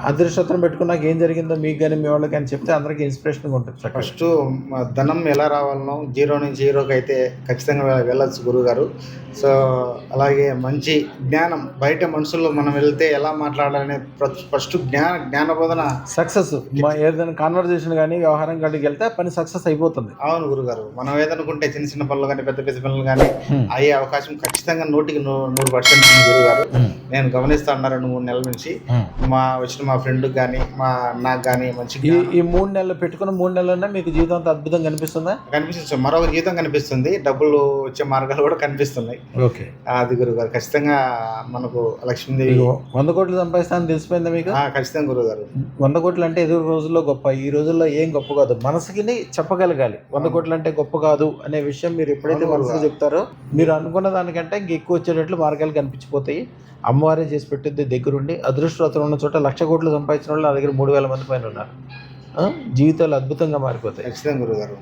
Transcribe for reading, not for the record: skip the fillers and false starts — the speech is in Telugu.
అదృష్టం పెట్టుకున్నాక ఏం జరిగిందో మీకు కానీ మీ వాళ్ళకి అని చెప్తే అందరికీ ఇన్స్పిరేషన్గా ఉంటుంది. ఫస్ట్ ధనం ఎలా రావాలనో జీరో నుంచి హీరోకి అయితే ఖచ్చితంగా వెళ్ళొచ్చు గురువుగారు. సో అలాగే మంచి జ్ఞానం బయట మనుషుల్లో మనం వెళ్తే ఎలా మాట్లాడాలనే ఫస్ట్ జ్ఞానబోధన సక్సెస్ ఏదైనా కాన్వర్జేషన్ కానీ వ్యవహారం కాడికి వెళ్తే పని సక్సెస్ అయిపోతుంది. అవును గురుగారు. మనం ఏదనుకుంటే చిన్న చిన్న పనులు కానీ పెద్ద పెద్ద పనులు కానీ అయ్యే అవకాశం ఖచ్చితంగా 100% ఉంది గురుగారు. నేను గమనిస్తా ఉన్నా 2-3 నెలల నుంచి మా ఫ్రెండ్ కానీ నాకు కానీ మంచి ఈ 3 నెలలు పెట్టుకున్న 3 నెలలన్నా మీకు జీవితం అంతా అద్భుతంగా కనిపిస్తుందా? కనిపిస్తుంది. మరొక జీవితం కనిపిస్తుంది, డబ్బులు వచ్చే మార్గాలు కూడా కనిపిస్తున్నాయి. ఓకే, అది గురుగారు. ఖచ్చితంగా మనకు లక్ష్మీదేవి 100 కోట్లు సంపాదిస్తానని తెలిసిపోయిందా మీకు? ఖచ్చితంగా గురుగారు. 100 కోట్లు అంటే ఎదురు రోజుల్లో గొప్ప, ఈ రోజుల్లో ఏం గొప్ప కాదు. మనసుకి చెప్పగలగాలి 100 కోట్లు అంటే గొప్ప కాదు అనే విషయం. మీరు ఎప్పుడైతే మనసుకు చెప్తారో మీరు అనుకున్న దానికంటే ఇంక ఎక్కువ వచ్చేటట్లు మార్గాలు కనిపించిపోతాయి. అమ్మవారే చేసి పెట్టింది దగ్గరుండి. అదృష్టవంతులు ఉన్న చోట 1,00,000 కోట్లు సంపాదించిన వాళ్ళు నా దగ్గర 3,000 మంది పైన ఉన్నారు. జీవితాలు అద్భుతంగా మారిపోతాయి. ఖచ్చితంగా గురుగారు.